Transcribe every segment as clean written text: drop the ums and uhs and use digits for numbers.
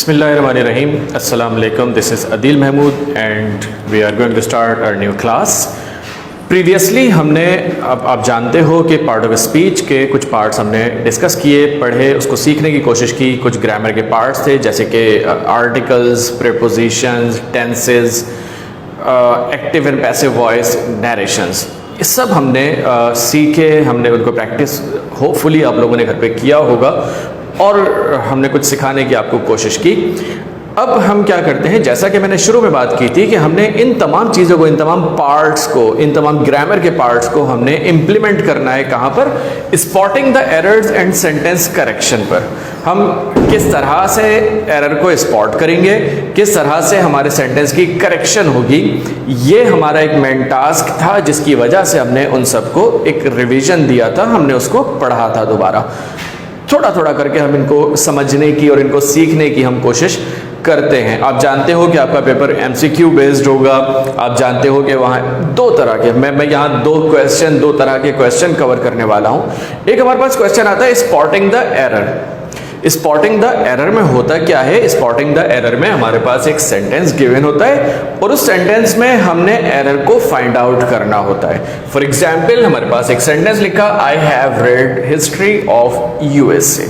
Bismillahirrahmanirrahim. Assalamu alaikum. This is Adil Mahmood and we are going to start our new class. Previously हमने अब आप जानते हो कि पार्ट ऑफ स्पीच के कुछ पार्ट्स हमने डिस्कस किए, पढ़े, उसको सीखने की कोशिश की। कुछ ग्रामर के पार्ट्स थे जैसे कि articles, prepositions, tenses, active and passive voice, narrations, ये सब हमने सीखे, हमने उनको प्रैक्टिस होपफुली आप लोगों ने घर पे किया होगा और हमने कुछ सिखाने की आपको कोशिश की। अब हम क्या करते हैं, जैसा कि मैंने शुरू में बात की थी कि हमने इन तमाम चीज़ों को, इन तमाम पार्ट्स को, इन तमाम ग्रामर के पार्ट्स को हमने इम्प्लीमेंट करना है। कहाँ पर? Spotting the errors and sentence correction पर। हम किस तरह से एरर को स्पॉट करेंगे, किस तरह से हमारे सेंटेंस की करेक्शन होगी, ये हमारा एक मेन टास्क था जिसकी वजह से हमने उन सबको एक रिवीजन दिया था, हमने उसको पढ़ा था दोबारा। थोड़ा थोड़ा करके हम इनको समझने की और इनको सीखने की हम कोशिश करते हैं। आप जानते हो कि आपका पेपर एमसीक्यू बेस्ड होगा। आप जानते हो कि वहाँ दो तरह के मैं यहाँ दो तरह के क्वेश्चन कवर करने वाला हूँ। एक हमारे पास क्वेश्चन आता है spotting the error. Spotting the error में होता क्या है? स्पॉटिंग द एरर में हमारे पास एक सेंटेंस गिवन होता है और उस सेंटेंस में हमने एरर को फाइंड आउट करना होता है। फॉर एग्जाम्पल हमारे पास एक सेंटेंस लिखा, I have read history of USA.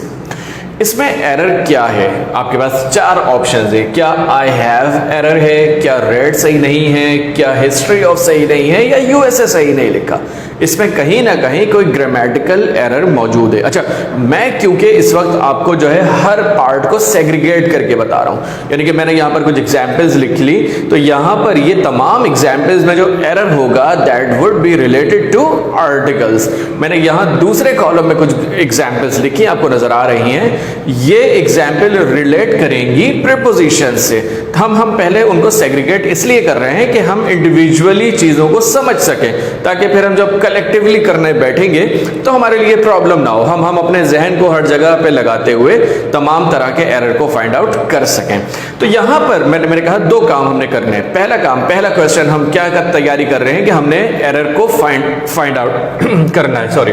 इसमें एरर क्या है? आपके पास चार ऑप्शंस है। क्या आई हैव एरर है, क्या रेड सही नहीं है, क्या हिस्ट्री ऑफ सही नहीं है, या यूएसए सही नहीं लिखा। इसमें कहीं ना कहीं कोई ग्रामेटिकल एरर मौजूद है। अच्छा, मैं क्योंकि इस वक्त आपको जो है हर पार्ट को सेग्रीगेट करके बता रहा हूं, यानी कि मैंने यहाँ पर कुछ एग्जाम्पल्स लिख ली, तो यहाँ पर ये तमाम एग्जाम्पल्स में जो एरर होगा that would be related to articles. मैंने यहाँ दूसरे कॉलम में कुछ एग्जाम्पल्स लिखी, आपको नजर आ रही हैं। ये एग्जाम्पल रिलेट करेंगी प्रीपोजिशन से। हम पहले उनको सेग्रीगेट इसलिए कर रहे हैं कि हम इंडिविजुअली चीजों को समझ सकें, ताकि फिर हम जब कलेक्टिवली करने बैठेंगे तो हमारे लिए प्रॉब्लम ना हो। हम अपने जहन को हर जगह पे लगाते हुए तमाम तरह के एरर को फाइंड आउट कर सकें। तो यहां पर मैंने कहा दो काम हमने करने हैं। पहला क्वेश्चन हम क्या तैयारी कर रहे हैं कि हमने एरर को फाइंड आउट करना है, सॉरी।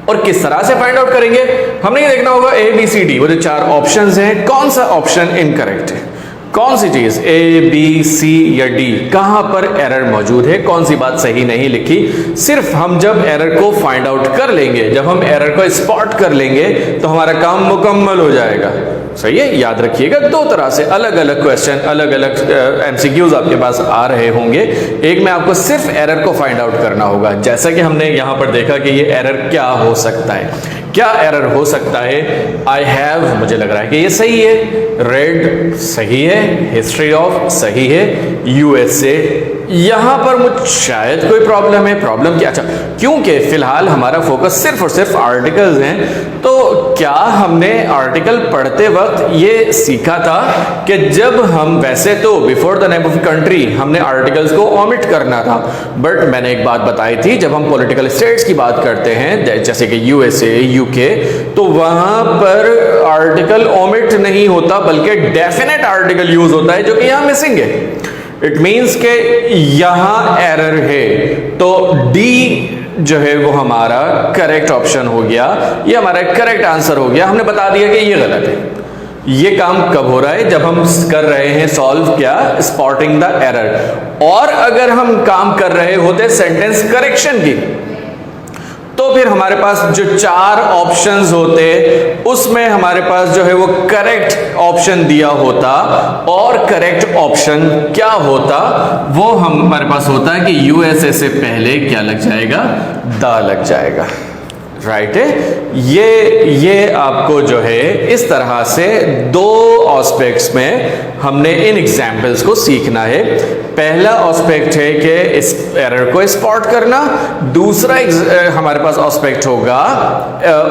और किस तरह से फाइंड आउट करेंगे? हमने ये देखना होगा ए बी सी डी, वो जो चार ऑप्शंस हैं, कौन सा ऑप्शन इनकरेक्ट है, कौन सी चीज ए बी सी या डी, कहां पर एरर मौजूद है, कौन सी बात सही नहीं लिखी। सिर्फ हम जब एरर को फाइंड आउट कर लेंगे, जब हम एरर को स्पॉट कर लेंगे, तो हमारा काम मुकम्मल हो जाएगा। सही है, याद रखिएगा। दो तरह से अलग अलग क्वेश्चन, अलग अलग एमसीक्यूज आपके पास आ रहे होंगे। एक में आपको सिर्फ एरर को फाइंड आउट करना होगा, जैसा कि हमने यहां पर देखा कि ये एरर क्या हो सकता है। क्या एरर हो सकता है? आई हैव, मुझे लग रहा है कि ये सही है, रेड सही है, हिस्ट्री ऑफ सही है, यूएसए, यहां पर मुझे शायद कोई प्रॉब्लम है। प्रॉब्लम क्या? अच्छा, क्योंकि फिलहाल हमारा फोकस सिर्फ और सिर्फ आर्टिकल्स हैं, तो क्या हमने आर्टिकल पढ़ते वक्त ये सीखा था कि जब हम, वैसे तो before the name of country हमने आर्टिकल्स को ओमिट करना था, बट मैंने एक बात बताई थी, जब हम पॉलिटिकल स्टेट्स की बात करते हैं जैसे कि यूएसए, यूके, तो वहां पर आर्टिकल ओमिट नहीं होता, बल्कि डेफिनेट आर्टिकल यूज होता है, जो कि यहां मिसिंग है। इट मीन्स के यहां एरर है, तो डी जो है वो हमारा करेक्ट ऑप्शन हो गया, ये हमारा करेक्ट आंसर हो गया। हमने बता दिया कि ये गलत है। ये काम कब हो रहा है? जब हम कर रहे हैं सॉल्व क्या? Spotting the error. और अगर हम काम कर रहे होते सेंटेंस करेक्शन की, तो फिर हमारे पास जो चार ऑप्शंस होते उसमें हमारे पास जो है वो करेक्ट ऑप्शन दिया होता, और करेक्ट ऑप्शन क्या होता? वो हमारे पास होता है कि यूएसए से पहले क्या लग जाएगा? द लग जाएगा। राइट है। ये आपको जो है इस तरह से दो एस्पेक्ट्स में हमने इन एग्जाम्पल्स को सीखना है। पहला एस्पेक्ट है कि इस एरर को स्पॉट करना, दूसरा हमारे पास एस्पेक्ट होगा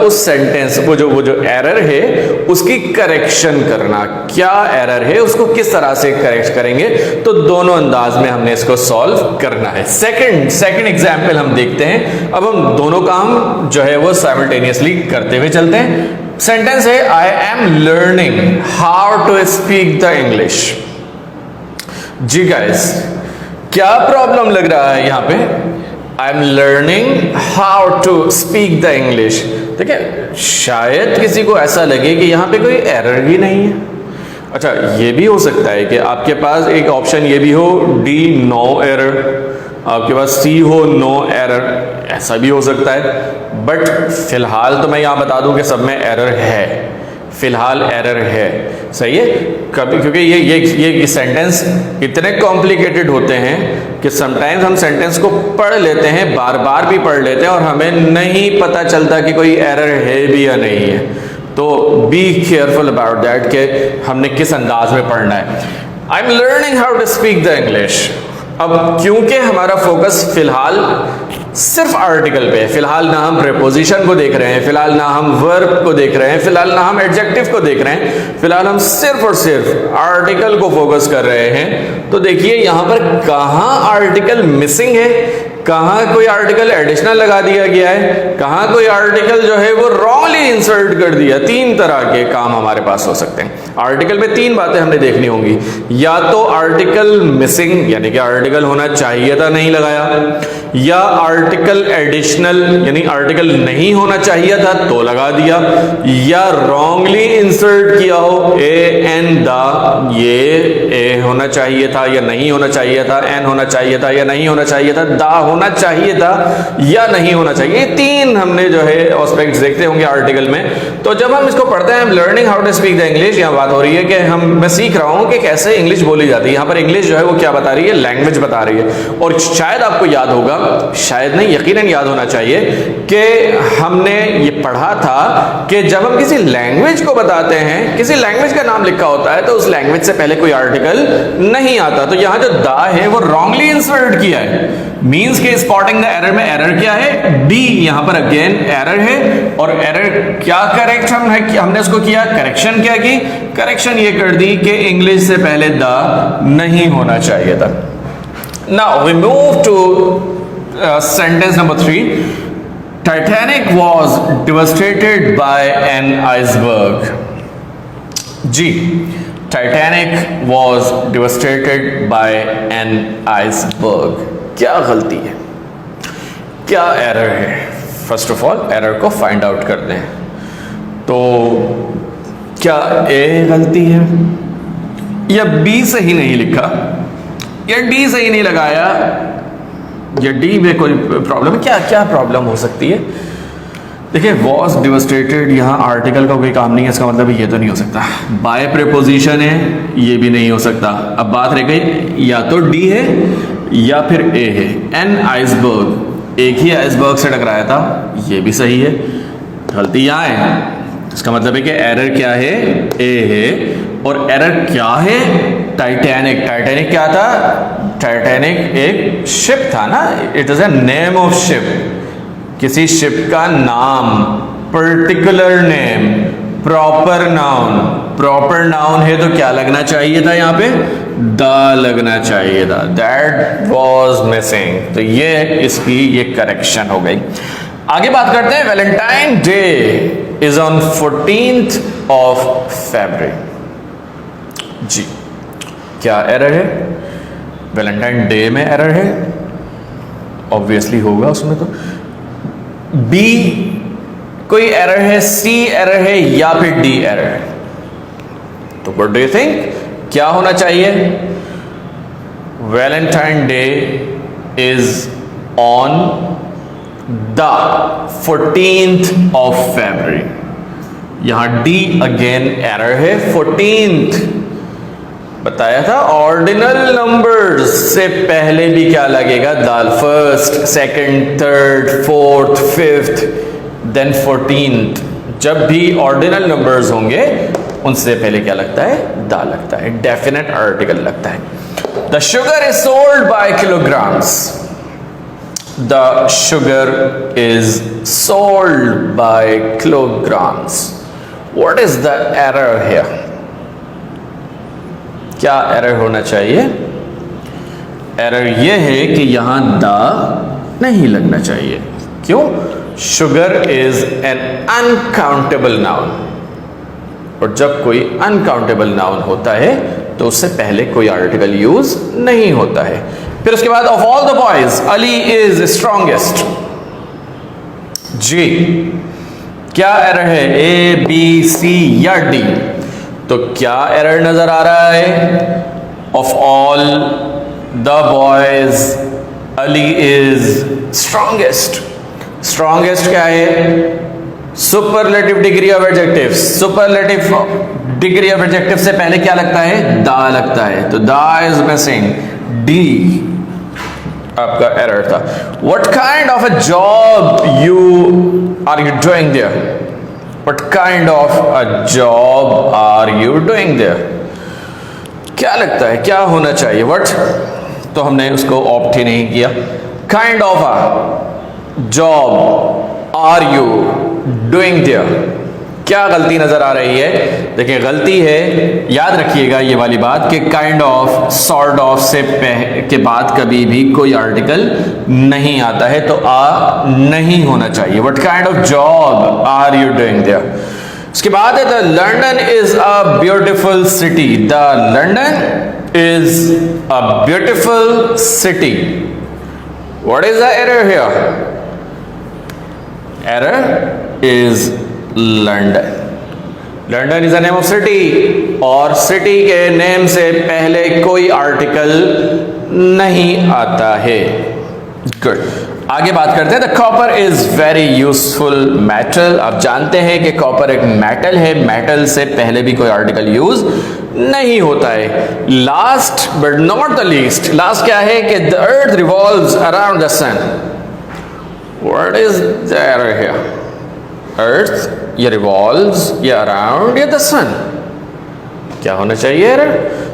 उस सेंटेंस, वो जो एरर है उसकी करेक्शन करना। क्या एरर है, उसको किस तरह से करेक्ट करेंगे, तो दोनों अंदाज में हमने इसको सॉल्व करना है। सेकंड एग्जाम्पल हम देखते हैं। अब हम दोनों काम जो है वो साइमल्टेनियसली करते हुए चलते हैं। सेंटेंस है, I am learning how to speak the English. जी गाइस, क्या प्रॉब्लम लग रहा है यहां पे? I am learning how to speak the English. देखिए, शायद किसी को ऐसा लगे कि यहां पे कोई एरर ही नहीं है, अच्छा, ये भी हो सकता है कि आपके पास एक ऑप्शन ये भी हो डी नो एरर, आपके पास सी हो नो एरर, ऐसा भी हो सकता है। बट फिलहाल तो मैं यहाँ बता दूं कि सब में एरर है, फिलहाल एरर है, सही है। कभी क्योंकि ये सेंटेंस इतने कॉम्प्लिकेटेड होते हैं कि समटाइम्स हम सेंटेंस को पढ़ लेते हैं, बार बार भी पढ़ लेते हैं और हमें नहीं पता चलता कि कोई एरर है भी या नहीं है। तो बी केयरफुल अबाउट दैट कि हमने किस अंदाज में पढ़ना है। I am learning how to speak the English. अब क्योंकि हमारा फोकस फिलहाल सिर्फ आर्टिकल पे है, फिलहाल ना हम प्रीपोजिशन को देख रहे हैं, फिलहाल ना हम वर्ब को देख रहे हैं, फिलहाल ना हम एडजेक्टिव को देख रहे हैं, फिलहाल हम सिर्फ और सिर्फ आर्टिकल को फोकस कर रहे हैं। तो देखिए यहां पर कहां आर्टिकल मिसिंग है, कहां कोई आर्टिकल एडिशनल लगा दिया गया है, कहां कोई आर्टिकल जो है वो रॉन्गली इंसर्ट कर दिया। तीन तरह के काम हमारे पास हो सकते हैं। आर्टिकल में तीन बातें हमने देखनी होंगी, या तो आर्टिकल मिसिंग यानी कि आर्टिकल होना चाहिए था नहीं लगाया, या आर्टिकल एडिशनल यानी आर्टिकल नहीं होना चाहिए था तो लगा दिया, या रॉन्गली इंसर्ट किया हो ए एन द, ये ए होना चाहिए था या नहीं होना चाहिए था, एन होना चाहिए था या नहीं होना चाहिए था, दा होना चाहिए था या नहीं होना चाहिए। ये तीन हमने जो है एस्पेक्ट्स देखते होंगे आर्टिकल में। तो जब हम इसको पढ़ते हैं, learning how to speak the English, यहाँ बात हो रही है कि मैं सीख रहा हूँ कि कैसे इंग्लिश बोली जाती है। यहाँ पर इंग्लिश जो है वो क्या बता रही है, लैंग्वेज बता रही है। और शायद आपको याद होगा, शायद नहीं यकीनन याद होना चाहिए कि हमने ये पढ़ा था कि जब हम किसी लैंग्वेज को बताते हैं, किसी लैंग्वेज का नाम लिखा होता है तो उस लैंग्वेज से पहले कोई आर्टिकल नहीं आता। तो यहाँ जो दा है वो रॉन्गली इंसर्ट किया है, मींस के स्पॉटिंग द एरर में एरर क्या है, डी। यहां पर अगेन एरर है, और एरर क्या करेक्ट हमने उसको किया, करेक्शन क्या की, करेक्शन ये कर दी कि इंग्लिश से पहले द नहीं होना चाहिए था। Now we move to sentence number 3। Titanic was devastated by an iceberg. जी, Titanic was devastated by an iceberg. क्या गलती है, क्या एरर है? फर्स्ट ऑफ ऑल एरर को फाइंड आउट करते हैं। तो क्या ए गलती है, या बी सही नहीं लिखा, या डी सही नहीं लगाया, या डी में कोई प्रॉब्लम है? क्या क्या प्रॉब्लम हो सकती है? देखिए, वॉज डिवास्टेटेड, यहाँ आर्टिकल का कोई काम नहीं है, इसका मतलब ये तो नहीं हो सकता। बाय प्रीपोजिशन है, ये भी नहीं हो सकता। अब बात रह गई या तो डी है या फिर ए है। एन आइसबर्ग, एक ही आइसबर्ग से टकराया था, ये भी सही है। गलती यहाँ है, इसका मतलब है कि एरर क्या है, ए है। और एरर क्या है, टाइटैनिक। टाइटैनिक क्या था? टाइटैनिक एक शिप था ना, it is a name of ship, किसी शिप का नाम, particular name, proper noun. Proper noun है तो क्या लगना चाहिए था यहाँ पे, द लगना चाहिए था। That was missing. तो ये इसकी ये करेक्शन हो गई। आगे बात करते हैं। Valentine day is on 14th of February। जी, क्या एरर है? वैलेंटाइन डे में एरर है, ऑब्वियसली होगा उसमें। तो बी कोई एरर है, सी एरर है, या फिर डी एरर है? तो व्हाट डू यू थिंक, क्या होना चाहिए? Valentine day is on the 14th of February। यहां डी अगेन एरर है। 14th बताया था, ऑर्डिनल नंबर्स से पहले भी क्या लगेगा, दाल। First, second, third, fourth, fifth, then 14th। जब भी ऑर्डिनल नंबर्स होंगे उनसे पहले क्या लगता है, दा लगता है, डेफिनेट आर्टिकल लगता है। The sugar is sold by kilograms. The sugar is sold by kilograms. What is the error here? क्या एरर होना चाहिए? एरर यह है कि यहां दा नहीं लगना चाहिए। क्यों? Sugar is an uncountable noun, और जब कोई अनकाउंटेबल नाउन होता है तो उससे पहले कोई आर्टिकल यूज नहीं होता है। फिर उसके बाद, of all the boys Ali is strongest. जी, क्या एरर है, ए, बी, सी या डी? तो क्या एरर नजर आ रहा है? Of all the boys Ali is strongest. Strongest क्या है? Superlative degree of adjective. Superlative degree of adjective से पहले क्या लगता है? दा लगता है, तो दा इज मिसिंग। डी आपका एरर था। What kind of a job are you doing there? What kind of a job are you doing there? क्या लगता है क्या होना चाहिए? व्हाट, तो हमने उसको ऑप्ट ही नहीं किया। Kind of a job are you doing there? क्या गलती नजर आ रही है? देखिए गलती है, याद रखिएगा ये वाली बात कि काइंड ऑफ, सॉर्ट ऑफ से के बाद कभी भी कोई आर्टिकल नहीं आता है, तो आ नहीं होना चाहिए। What kind of job are you doing there? उसके बाद है the London is a beautiful city. The London is a beautiful city. What is the error here? Error is London. London is a name of city, और city के name से पहले कोई article नहीं आता है। गुड, आगे बात करते हैं। The copper is very useful metal. आप जानते हैं कि कॉपर एक मेटल है, मेटल से पहले भी कोई आर्टिकल यूज नहीं होता है। Last but not the least, last क्या है कि the earth revolves around the sun. What is the error here? Earth या रिवॉल्व्स या अराउंड या द सन, क्या होना चाहिए एरर?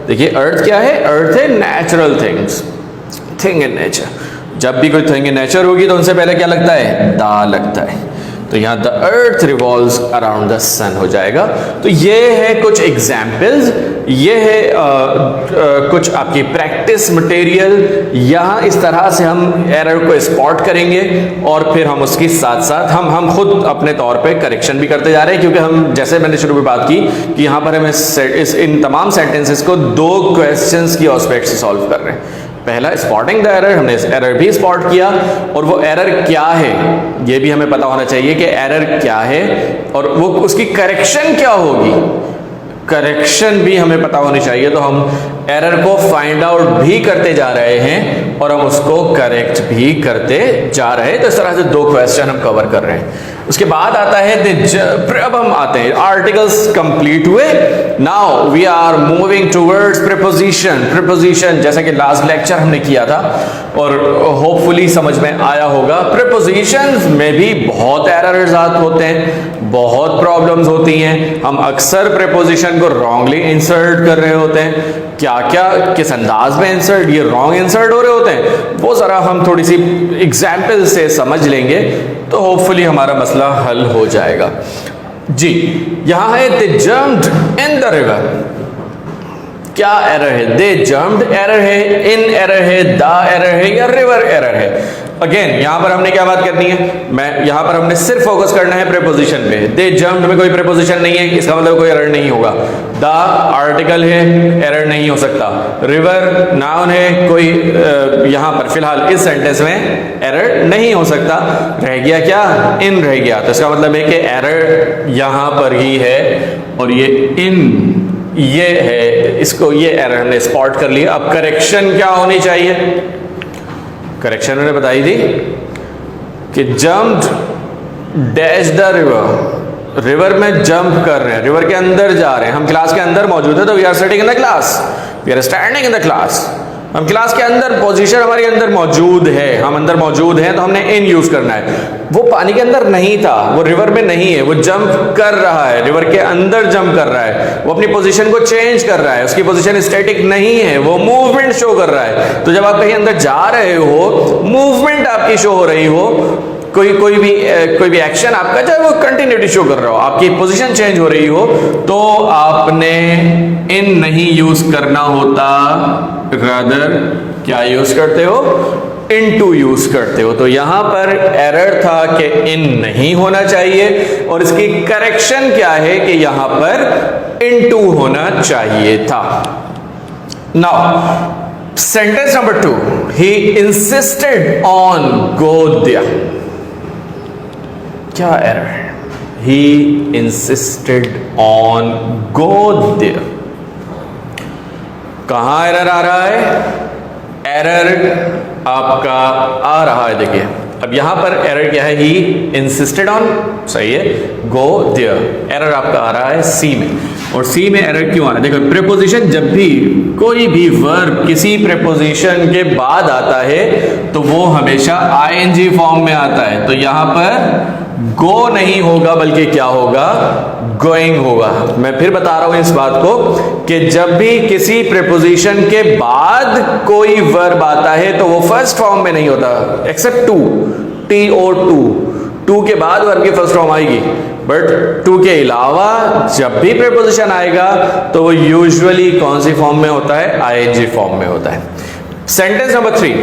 देखिए अर्थ क्या है? अर्थ है natural things, thing in nature. जब भी कोई थिंग इन नेचर होगी तो उनसे पहले क्या लगता है? दा लगता है, तो यहां the earth revolves around the sun हो जाएगा। तो ये है कुछ एग्जाम्पल्स, ये है कुछ आपकी प्रैक्टिस मटेरियल। यहाँ इस तरह से हम एरर को स्पॉट करेंगे और फिर हम उसके साथ साथ हम खुद अपने तौर पे करेक्शन भी करते जा रहे हैं, क्योंकि हम जैसे मैंने शुरू में बात की कि यहाँ पर हम इन तमाम सेंटेंसेस को 2 क्वेश्चंस की एस्पेक्ट से सॉल्व कर रहे हैं। पहला स्पॉटिंग द एरर, हमने एरर भी स्पॉट किया, और वो एरर क्या है ये भी हमें पता होना चाहिए कि एरर क्या है और वो उसकी करेक्शन क्या होगी, करेक्शन भी हमें पता होनी चाहिए। तो हम एरर को फाइंड आउट भी करते जा रहे हैं और हम उसको करेक्ट भी करते जा रहे हैं। तो इस तरह से 2 क्वेश्चन हम कवर कर रहे हैं। उसके बाद आता है अब हम आते हैं, आर्टिकल्स कंप्लीट हुए। Now we are moving towards preposition. Preposition जैसा कि लास्ट लेक्चर हमने किया था और होपफुली समझ में आया होगा। प्रीपोजिशंस में भी बहुत एरर्स होते हैं, बहुत प्रॉब्लम्स होती हैं। हम अक्सर प्रीपोजिशन को रॉन्गली इंसर्ट कर रहे होते हैं। क्या क्या किस अंदाज में इंसर्ट, ये रॉन्ग इंसर्ट हो रहे होते हैं, वो जरा हम थोड़ी सी एग्जाम्पल से समझ लेंगे तो होपफुली हमारा मसला हल हो जाएगा। जी, यहां है दे जम्प्ड इन द रिवर। क्या एरर है? दे जम्प्ड एरर है, इन एरर है, द एरर है या रिवर एरर है? अगेन यहां पर हमने क्या बात करनी है? मैं यहां पर हमने सिर्फ फोकस करना है प्रीपोजिशन पे। दे जम्प्ड में कोई प्रीपोजिशन नहीं है, इसका मतलब कोई एरर नहीं होगा। द आर्टिकल है, एरर नहीं हो सकता। रिवर नाउन है, कोई यहां पर फिलहाल इस सेंटेंस में एरर नहीं हो सकता। रह गया क्या? इन रह गया। तो इसका मतलब है कि एरर यहां पर ही है और ये इन ये है, इसको ये एरर हमने स्पॉट कर लिया। अब करेक्शन क्या होनी चाहिए? करेक्शन मैंने बताई थी कि jumped dash the river. River में जंप कर रहे हैं, रिवर के अंदर जा रहे हैं। हम क्लास के अंदर मौजूद है तो we are sitting in the class, we are standing in the class. हम क्लास के अंदर, पोजीशन हमारे अंदर मौजूद है, हम अंदर मौजूद हैं, तो हमने इन यूज करना है। वो पानी के अंदर नहीं था, वो रिवर में नहीं है, वो जंप कर रहा है, रिवर के अंदर जंप कर रहा है, वो अपनी पोजीशन को चेंज कर रहा है, उसकी पोजीशन स्टैटिक नहीं है, वो मूवमेंट शो कर रहा है। तो जब आप कहीं अंदर जा रहे हो, मूवमेंट आपकी शो हो रही हो, कोई भी एक्शन आपका, चाहे वो कंटिन्यूटी शो कर रहा हो, आपकी पोजीशन चेंज हो रही हो, तो आपने इन नहीं यूज करना होता, रादर क्या यूज करते हो? इनटू यूज करते हो। तो यहां पर एरर था कि इन नहीं होना चाहिए और इसकी करेक्शन क्या है कि यहां पर इनटू होना चाहिए था। Now sentence number 2, he insisted on go there. क्या एरर है? he insisted on go there. कहाँ एरर आ रहा है? एरर आपका आ रहा है, देखिए अब यहां पर एरर क्या है? ही इंसिस्टेड ऑन, सही है, गो देयर। एरर आपका आ रहा है सी में, और सी में एरर क्यों आ रहा है? देखो प्रीपोजिशन, जब भी कोई भी वर्ब किसी प्रीपोजिशन के बाद आता है तो वो हमेशा आईएनजी फॉर्म में आता है। तो यहां पर गो नहीं होगा बल्कि क्या होगा? गोइंग होगा। मैं फिर बता रहा हूं इस बात को कि जब भी किसी प्रीपोजिशन के बाद कोई वर्ब आता है तो वो फर्स्ट फॉर्म में नहीं होता, एक्सेप्ट टू, टी और टू के बाद वर्ब की फर्स्ट फॉर्म आएगी, बट टू के अलावा जब भी प्रीपोजिशन आएगा तो वो यूजुअली कौन सी फॉर्म में होता है? आईएनजी फॉर्म में होता है। Sentence number 3,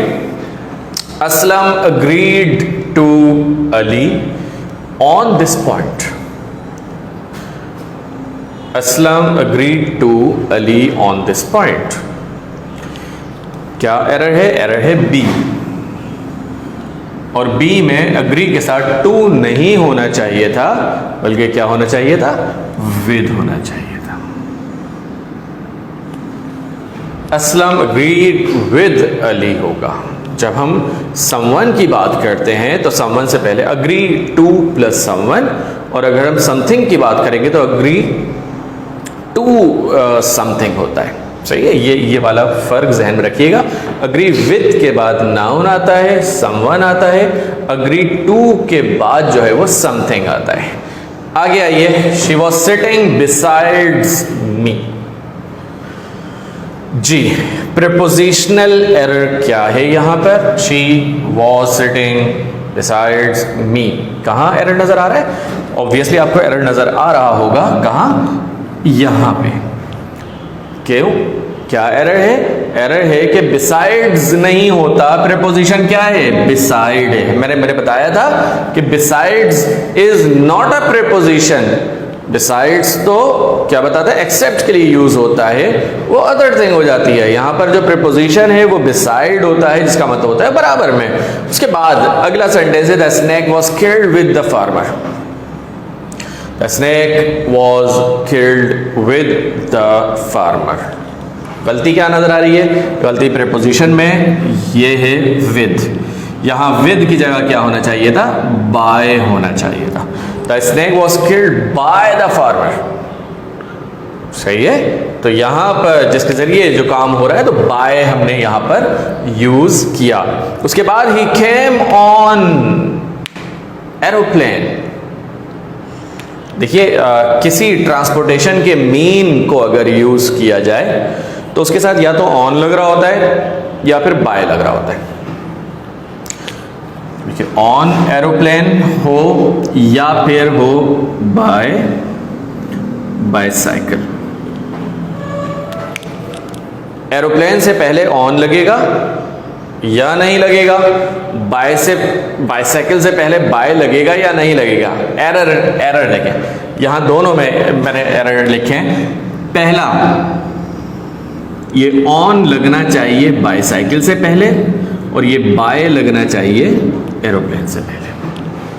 Aslam agreed to Ali on this point. Aslam agreed to Ali on this point. क्या एरर है? एरर है बी, और बी में अग्री के साथ टू नहीं होना चाहिए था बल्कि क्या होना चाहिए था? विद होना चाहिए था। असलम अग्रीड विद अली होगा। जब हम समवन की बात करते हैं तो समवन से पहले अग्री टू प्लस समवन, और अगर हम समथिंग की बात करेंगे तो अग्री टू समथिंग होता है, सही है। ये वाला फर्क ध्यान में रखिएगा। अग्री विद के बाद नाउन आता है, समवन आता है, अग्री टू के बाद जो है वो समथिंग आता है। आगे आइए, she was sitting besides me. जी, प्रीपोजिशनल एरर क्या है यहां पर? She was sitting besides me. कहां एरर नजर आ रहा है? ऑब्वियसली आपको एरर नजर आ रहा होगा, कहां? यहां पे। क्यों? क्या एरर है? एरर है कि बिसाइड्स नहीं होता, प्रीपोजिशन क्या है? बिसाइड है। मैंने बताया था कि besides is not a preposition. Besides तो क्या बताता है? एक्सेप्ट के लिए यूज होता है, वो अदर थिंग हो जाती है। यहां पर जो प्रीपोजिशन है वो बिसाइड होता है, जिसका मतलब होता है बराबर में। उसके बाद अगला सेंटेंस है, the snake was killed with the farmer. The snake was killed with the farmer. गलती क्या नजर आ रही है? गलती प्रीपोजिशन में, ये है विद। यहां विद की जगह क्या होना चाहिए था? बाय होना चाहिए था। The snake was killed by the farmer, सही है। तो यहां पर जिसके जरिए जो काम हो रहा है तो बाय हमने यहां पर यूज किया। उसके बाद ही केम ऑन एरोप्लेन। देखिए किसी ट्रांसपोर्टेशन के मीन को अगर यूज किया जाए तो उसके साथ या तो ऑन लग रहा होता है या फिर बाय लग रहा होता है। देखिए ऑन एरोप्लेन हो या फिर हो बाय बाइसाइकिल। एरोप्लेन से पहले ऑन लगेगा या नहीं लगेगा? बाइसाइकिल से पहले बाय लगेगा या नहीं लगेगा? एरर देखें, यहां दोनों में मैंने एरर लिखे हैं। पहला, ये ऑन लगना चाहिए बाइसाइकिल से पहले और ये बाय लगना चाहिए एरोप्लेन से पहले,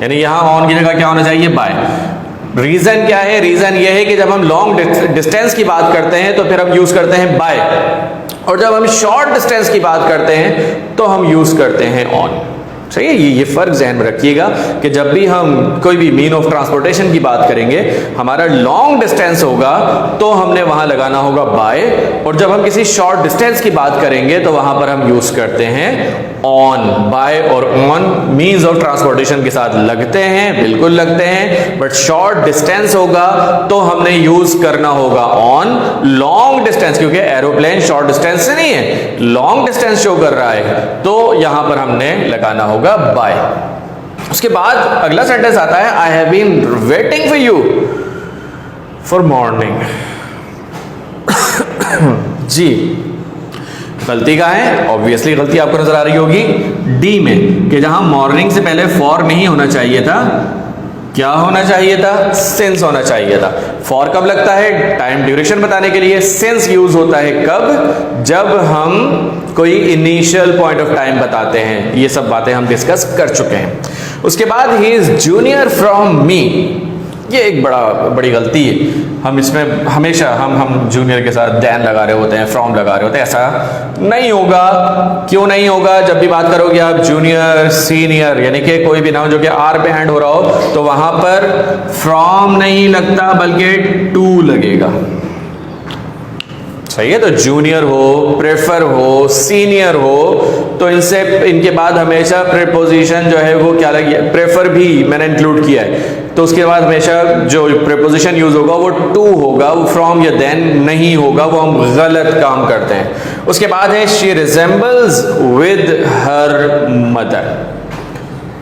यानी यहां ऑन की जगह क्या होना चाहिए? बाय। रीजन क्या है? रीजन ये है कि जब हम लॉन्ग डिस्टेंस की बात करते हैं तो फिर हम यूज करते हैं बाय, और जब हम शॉर्ट डिस्टेंस की बात करते हैं तो हम यूज करते हैं ऑन। सही है। ये फर्क ध्यान में रखिएगा कि जब भी हम कोई भी मीन ऑफ ट्रांसपोर्टेशन की बात करेंगे, हमारा लॉन्ग डिस्टेंस होगा तो हमने वहां लगाना होगा बाय, और जब हम किसी शॉर्ट डिस्टेंस की बात करेंगे तो वहां पर हम यूज करते हैं ऑन। बाय और ऑन मीन्स ऑफ ट्रांसपोर्टेशन के साथ लगते हैं, बिल्कुल लगते हैं, बट शॉर्ट डिस्टेंस होगा तो हमने यूज करना होगा ऑन। लॉन्ग डिस्टेंस, क्योंकि एरोप्लेन शॉर्ट डिस्टेंस से नहीं है, लॉन्ग डिस्टेंस शो कर रहा है, तो यहां पर हमने लगाना होगा बाय। उसके बाद अगला सेंटेंस आता है, I have been waiting for you for morning. जी, गलती कहां है? ऑब्वियसली गलती आपको नजर आ रही होगी डी में, कि जहां मॉर्निंग से पहले फॉर नहीं होना चाहिए था, क्या होना चाहिए था? सिंस होना चाहिए था। फॉर कब लगता है? टाइम ड्यूरेशन बताने के लिए। सिंस यूज होता है कब? जब हम कोई इनिशियल पॉइंट ऑफ टाइम बताते हैं। ये सब बातें हम डिस्कस कर चुके हैं। उसके बाद he is junior from me. ये एक बड़ी गलती है। हम इसमें हमेशा हम जूनियर के साथ दैन लगा रहे होते हैं, फ्रॉम लगा रहे होते हैं। ऐसा नहीं होगा। क्यों नहीं होगा? जब भी बात करोगे आप जूनियर, सीनियर, यानी कि कोई भी नाउन जो कि आर पे हैंड हो रहा हो, तो वहां पर फ्रॉम नहीं लगता बल्कि टू लगेगा। सही है। तो जूनियर हो, प्रेफर हो, सीनियर हो, तो इनके बाद हमेशा प्रेपोजिशन जो है वो क्या लगे, प्रेफर भी मैंने इंक्लूड किया है, तो उसके बाद हमेशा जो प्रेपोजिशन यूज होगा वो टू होगा, वो फ्रॉम या देन नहीं होगा। वो हम गलत काम करते हैं। उसके बाद है she resembles with her mother.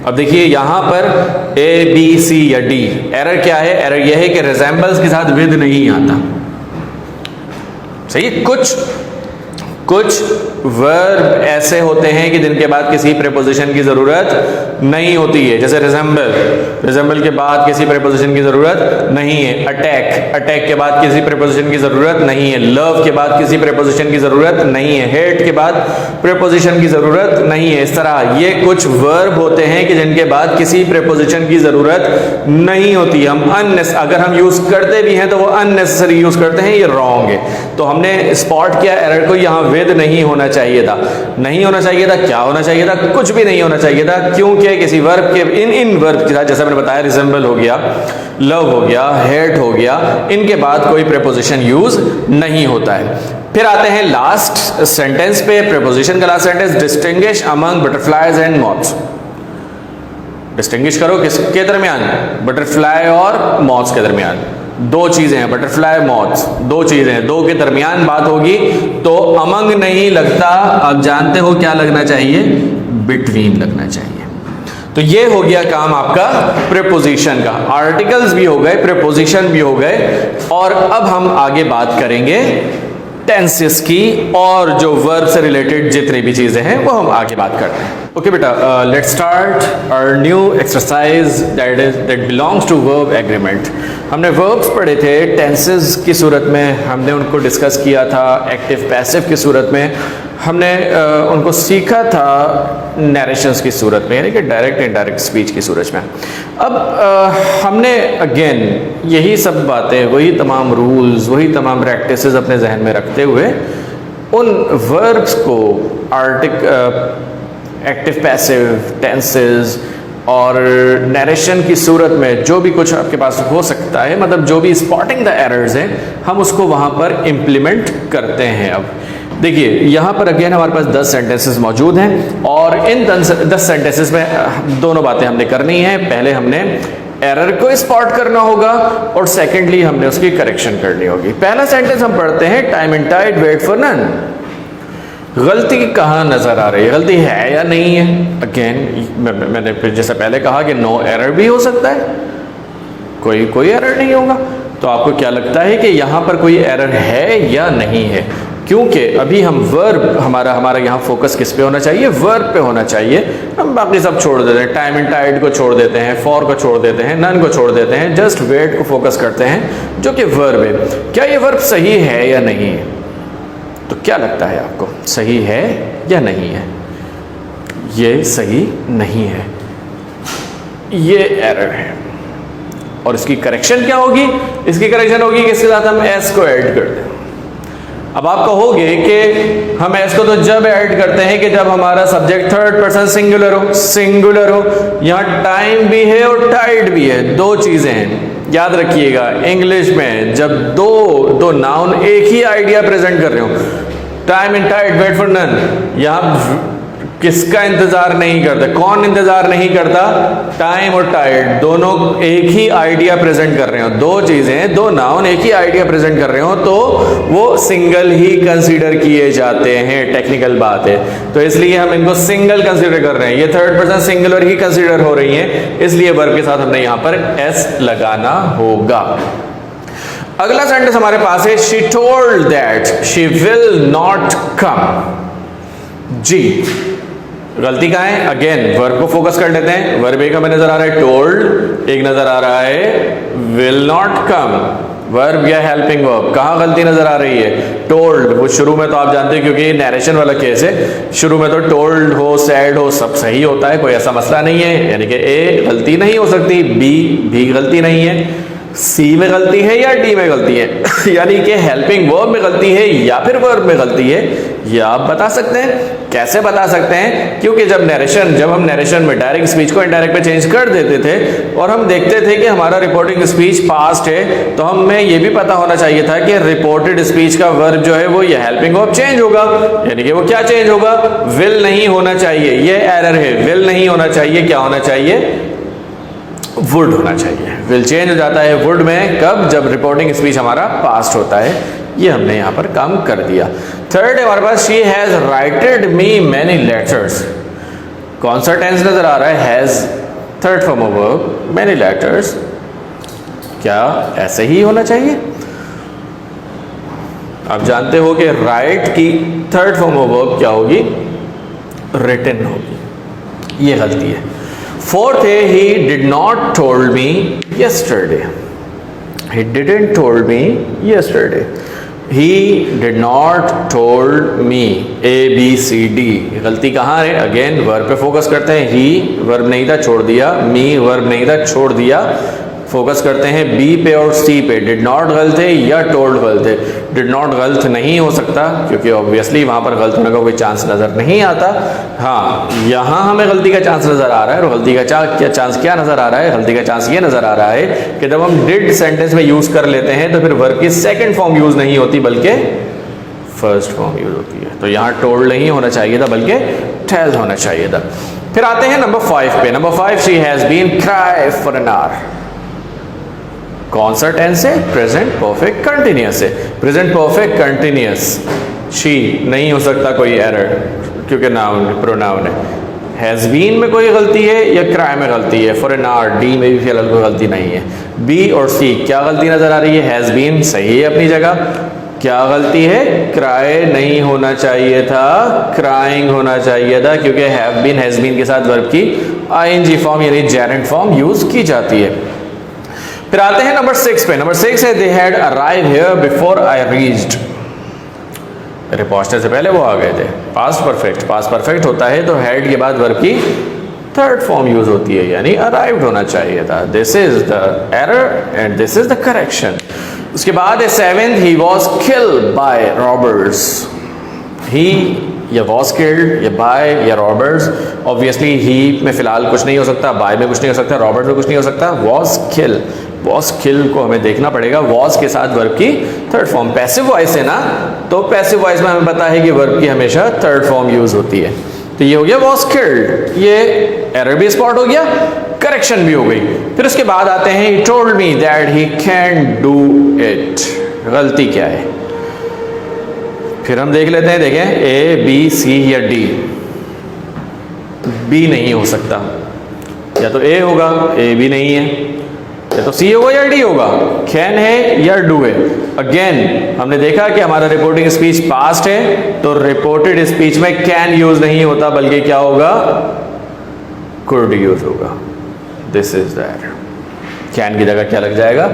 अब देखिए यहां पर ए बी सी या डी, एरर क्या है? एरर यह है कि रिजेंबल्स के साथ विद नहीं आता। सही। कुछ वर्ब ऐसे होते हैं कि जिनके बाद किसी प्रेपोजिशन की जरूरत नहीं होती है, जैसे रिजेंबल के बाद किसी प्रेपोजिशन की जरूरत नहीं है। अटैक के बाद किसी प्रेपोजिशन की जरूरत नहीं है। लव के बाद किसी प्रेपोजिशन की जरूरत नहीं है। हेट के बाद प्रेपोजिशन की जरूरत नहीं है। इस तरह ये कुछ वर्ब होते हैं कि जिनके बाद किसी प्रेपोजिशन की जरूरत नहीं होती। अगर हम यूज करते भी हैं तो वो अननेसेसरी यूज करते हैं, ये रॉन्ग है। तो हमने स्पॉट किया एरर को, यहां विद नहीं होना चाहिए था। नहीं होना चाहिए था। क्या होना चाहिए था? कुछ भी नहीं होना चाहिए था, क्योंकि किसी वर्ब के इन वर्ब के साथ, जैसा मैंने बताया, रिजेंबल हो गया, लव हो गया, हेट हो गया, इनके बाद कोई प्रेपोजिशन यूज नहीं होता है। फिर आते हैं लास्ट सेंटेंस पे, प्रेपोजिशन का last sentence, distinguish among butterflies and moths. Distinguish करो किसके दरमियान? बटरफ्लाई और मॉथ्स के दरमियान। दो चीजें हैं, बटरफ्लाई, मॉथ्स, दो चीजें हैं, दो के दरमियान बात होगी तो अमंग नहीं लगता। आप जानते हो क्या लगना चाहिए? बिटवीन लगना चाहिए। तो ये हो गया काम आपका प्रेपोजिशन का। आर्टिकल्स भी हो गए, प्रेपोजिशन भी हो गए, और अब हम आगे बात करेंगे टेंसेस की, और जो वर्ब से रिलेटेड जितनी भी चीजें हैं वो हम आगे बात करते हैं। ओके बेटा, let's start our new exercise that belongs to verb agreement. हमने वर्ब्स पढ़े थे टेंसेस की सूरत में, हमने उनको डिस्कस किया था एक्टिव पैसिव की सूरत में, हमने उनको सीखा था नरेशंस की सूरत में, यानी कि डायरेक्ट इनडायरेक्ट स्पीच की सूरत में। अब हमने अगेन यही सब बातें, वही तमाम रूल्स, वही तमाम प्रैक्टिसेस अपने जहन में रखते हुए उन वर्ब्स को एक्टिव पैसिव, टेंसेस और नरेशन की सूरत में जो भी कुछ आपके पास हो सकता है, मतलब जो भी स्पॉटिंग द एरर्स हैं, हम उसको वहाँ पर इम्प्लीमेंट करते हैं। अब देखिए यहाँ पर अगेन हमारे पास 10 सेंटेंसेस मौजूद हैं, और इन 10 सेंटेंसेस में दोनों बातें हमने करनी है। पहले हमने एरर को स्पॉट करना होगा, और सेकेंडली हमने उसकी करेक्शन करनी होगी। पहला सेंटेंस हम पढ़ते हैं, time and tide wait for none. गलती कहाँ नजर आ रही है? गलती है या नहीं है? अगेन मैंने फिर जैसे पहले कहा कि नो एरर भी हो सकता है, कोई एरर नहीं होगा। तो आपको क्या लगता है कि यहाँ पर कोई एरर है या नहीं है? क्योंकि अभी हम वर्ब, हमारा यहाँ फोकस किस पे होना चाहिए? वर्ब पे होना चाहिए। हम बाकी सब छोड़ देते हैं, टाइम एंड टाइड को छोड़ देते हैं, फॉर को छोड़ देते हैं, नन को छोड़ देते हैं, जस्ट वेट को फोकस करते हैं, जो कि वर्ब है। क्या ये वर्ब सही है या नहीं है? तो क्या लगता है आपको, सही है या नहीं है? ये सही नहीं है, ये एरर है। और इसकी करेक्शन क्या होगी? इसकी करेक्शन होगी कि इसके साथ हम एस को ऐड कर दें। अब आप कहोगे कि हम एस को तो जब ऐड करते हैं कि जब हमारा सब्जेक्ट थर्ड पर्सन सिंगुलर हो। यहाँ टाइम भी है और टाइड भी है, दो चीजें हैं। याद रखिएगा, इंग्लिश में जब दो नाउन एक ही आइडिया प्रेजेंट कर रहे हो, time and tide wait for none, यहाँ किसका इंतजार नहीं करता? कौन इंतजार नहीं करता? टाइम और टाइड दोनों एक ही आइडिया प्रेजेंट कर रहे हो, दो चीजें, दो नाउन एक ही आइडिया प्रेजेंट कर रहे हो, तो वो सिंगल ही कंसीडर किए जाते हैं। टेक्निकल बात है, तो इसलिए हम इनको सिंगल कंसीडर कर रहे हैं। ये थर्ड पर्सन सिंगुलर ही कंसीडर हो रही है, इसलिए वर्ब के साथ हमने यहां पर एस लगाना होगा। अगला सेंटेंस हमारे पास है, she told that she will not come. जी, गलती कहाँ है? अगेन वर्ब को फोकस कर लेते हैं। वर्ब एक हमें नजर आ रहा है टोल्ड, एक नजर आ रहा है विल नॉट कम। वर्ब या हेल्पिंग वर्ब, कहाँ गलती नजर आ रही है? टोल्ड। वो शुरू में तो आप जानते हैं, क्योंकि नैरेशन वाला केस है, शुरू में तो टोल्ड हो, सैड हो, सब सही होता है, कोई ऐसा मसला नहीं है, यानी कि ए गलती नहीं हो सकती, बी भी गलती नहीं है। सी में गलती है या डी में गलती है यानी कि हेल्पिंग वर्ब में गलती है या फिर वर्ब में गलती है, यह आप बता सकते हैं। कैसे बता सकते हैं? क्योंकि जब हम नरेशन में डायरेक्ट स्पीच को इनडायरेक्ट में चेंज कर देते थे और हम देखते थे कि हमारा रिपोर्टिंग स्पीच पास्ट है, तो हमें यह भी पता होना चाहिए था कि रिपोर्टेड स्पीच का वर्ब जो है वो ये हेल्पिंग वर्ब चेंज होगा। यानी कि वो क्या चेंज होगा? विल नहीं होना चाहिए, ये एरर है। विल नहीं होना चाहिए, क्या होना चाहिए? वुड होना चाहिए। विल चेंज हो जाता है वुड में, कब? जब रिपोर्टिंग स्पीच हमारा पास्ट होता है। ये हमने यहाँ पर काम कर दिया। थर्ड है हमारे पास, she has writed me many letters. कौन सा टेंस नजर आ रहा है? Has, third form of verb, many letters. क्या ऐसे ही होना चाहिए? आप जानते हो कि राइट की थर्ड फॉर्म ऑफ वर्ब क्या होगी? रिटन होगी। ये गलती है। फोर्थ है, he did not told me yesterday. He didn't told me yesterday. He did not told me, A B C D. गलती कहाँ है? अगेन वर्ब पे फोकस करते हैं। ही वर्ब नहीं था, छोड़ दिया। मी वर्ब नहीं था, छोड़ दिया। फोकस करते हैं बी पे और सी पे। डिड नॉट गलत है या टोल्ड गलत है? डिड नॉट गलत नहीं हो सकता क्योंकि ऑब्वियसली वहां पर गलत होने का कोई चांस नजर नहीं आता। हाँ, यहां हमें गलती का चांस नजर आ रहा है। और गलती का चांस क्या नजर आ रहा है? गलती का चांस ये नजर आ रहा है कि जब हम डिड सेंटेंस में यूज कर लेते हैं तो फिर वर्ब की सेकेंड फॉर्म यूज नहीं होती बल्कि फर्स्ट फॉर्म यूज होती है। तो यहाँ टोल्ड नहीं होना चाहिए था बल्कि टेल होना चाहिए था। फिर आते हैं नंबर 5 पे। Number 5, she has been cry for an hour. कौन सा टेंस है? प्रेजेंट परफेक्ट कंटिन्यूअस है। प्रेजेंट परफेक्ट कंटिन्यूअस, शी नहीं हो सकता कोई एरर क्योंकि नाउन प्रोनाउन है। हैज बीन में कोई गलती है या क्राई में गलती है? फॉर एन आवर, डी में भी फिलहाल कोई गलती नहीं है। बी और सी क्या गलती नजर आ रही है? हैज बीन सही है अपनी जगह। क्या गलती है? क्राई नहीं होना चाहिए था, क्राइंग होना चाहिए था, क्योंकि हैव बीन हैज बीन के साथ वर्ब की आईएनजी फॉर्म यानी जेरेंट फॉर्म यूज की जाती है। फिर आते हैं नंबर 6 पे। नंबर 6 है, they had arrive here before I reached. अरे पहुंचने से पहले वो आ गए थे। पास्ट परफेक्ट, पास्ट परफेक्ट होता है तो हैड के बाद वर्ब की थर्ड फॉर्म यूज होती है यानी अराइव्ड होना चाहिए था। This is the error and this is the correction. उसके बाद है 7th, he was killed by robbers. He या वॉज किल्ड या बाय या रॉबर्स। ऑब्वियसली ही में फिलहाल कुछ नहीं हो सकता, बाय में कुछ नहीं हो सकता, रॉबर्ट में कुछ नहीं हो सकता। वॉज किल, वॉज किल को हमें देखना पड़ेगा। वॉज के साथ वर्ब की थर्ड फॉर्म, पैसिव वॉइस है ना, तो पैसिव वॉइस में हमें पता है कि वर्ब की हमेशा थर्ड फॉर्म यूज होती है। तो ये हो गया वॉज किल्ड, ये एरर भी स्पॉट हो गया, करेक्शन भी हो गई। फिर उसके बाद आते हैं, he told me that he can do it. गलती क्या है? फिर हम देख लेते हैं, देखें ए बी सी या डी। बी नहीं हो सकता, या तो ए होगा, ए भी नहीं है, या तो सी होगा या डी होगा। कैन है या डू है। अगेन हमने देखा कि हमारा रिपोर्टिंग स्पीच पास्ट है तो रिपोर्टेड स्पीच में कैन यूज नहीं होता बल्कि क्या होगा? कुड यूज होगा। This is that. कैन की जगह क्या लग जाएगा?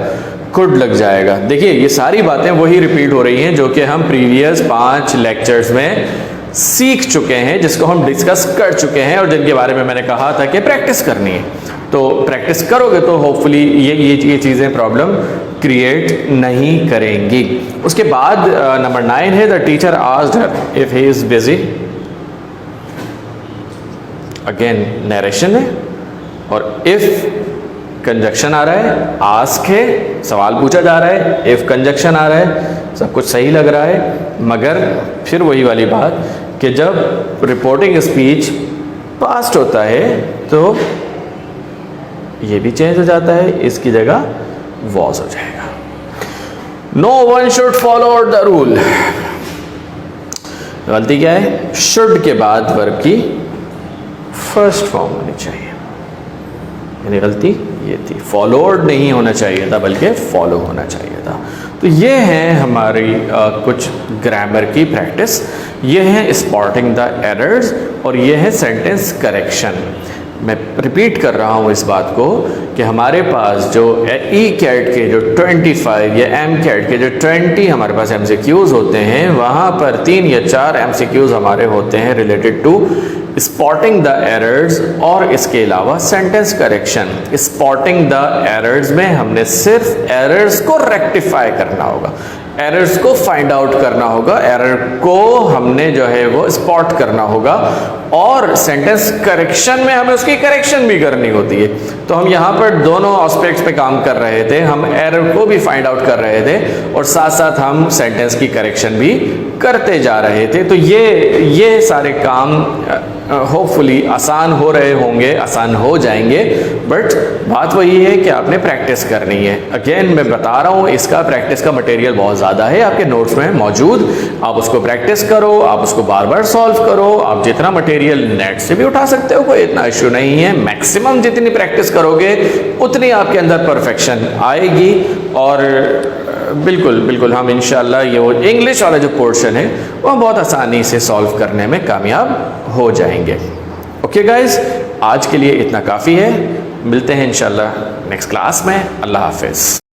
कुड लग जाएगा। देखिए ये सारी बातें वही रिपीट हो रही हैं जो कि हम प्रीवियस 5 लेक्चर्स में सीख चुके हैं, जिसको हम डिस्कस कर चुके हैं और जिनके बारे में मैंने कहा था कि प्रैक्टिस करनी है। तो प्रैक्टिस करोगे तो होपफुली ये चीज़ें प्रॉब्लम क्रिएट नहीं करेंगी। उसके बाद नंबर 9 है, the teacher asked her if he is busy. Again narration है और इफ कंजक्शन आ रहा है, आस्क है सवाल पूछा जा रहा है, इफ कंजक्शन आ रहा है, सब कुछ सही लग रहा है। मगर फिर वही वाली बात कि जब रिपोर्टिंग स्पीच पास्ट होता है तो ये भी चेंज हो जाता है, इसकी जगह वॉज हो जाएगा। No one should follow the rule. गलती क्या है? शुड के बाद वर्ब की फर्स्ट फॉर्म होनी चाहिए, यानी गलती ये थी। फॉलोड नहीं होना चाहिए था बल्कि फॉलो होना चाहिए था। तो ये है हमारी कुछ ग्रामर की प्रैक्टिस, ये है स्पॉटिंग द एरर्स और ये है सेंटेंस करेक्शन। मैं रिपीट कर रहा हूँ इस बात को कि हमारे पास जो ई कैट के जो 25 या एम कैट के जो 20 हमारे पास MCQs होते हैं, वहाँ पर 3 या 4 MCQs हमारे होते हैं related to spotting the errors, और इसके अलावा sentence correction. Spotting the errors में हमने सिर्फ एरर्स को रेक्टिफाई करना होगा, एरर्स को फाइंड आउट करना होगा, एरर को हमने जो है वो स्पॉट करना होगा, और सेंटेंस करेक्शन में हमें उसकी करेक्शन भी करनी होती है। तो हम यहाँ पर दोनों एस्पेक्ट्स पे काम कर रहे थे, हम एरर को भी फाइंड आउट कर रहे थे और साथ साथ हम सेंटेंस की करेक्शन भी करते जा रहे थे। तो ये सारे काम होपफुली आसान हो रहे होंगे, आसान हो जाएंगे, बट बात वही है कि आपने प्रैक्टिस करनी है। अगेन मैं बता रहा हूँ, इसका प्रैक्टिस का मटेरियल बहुत ज़्यादा है आपके नोट्स में मौजूद, आप उसको प्रैक्टिस करो, आप उसको बार बार सॉल्व करो। आप जितना मटेरियल नेट से भी उठा सकते हो, कोई इतना इश्यू नहीं है। मैक्सिमम जितनी प्रैक्टिस करोगे उतनी आपके अंदर परफेक्शन आएगी, और बिल्कुल बिल्कुल हम इंशाल्लाह ये वो इंग्लिश वाला जो पोर्शन है वो बहुत आसानी से सॉल्व करने में कामयाब हो जाएंगे। ओके गाइज, आज के लिए इतना काफ़ी है। मिलते हैं इंशाल्लाह नेक्स्ट क्लास में। अल्लाह हाफिज़।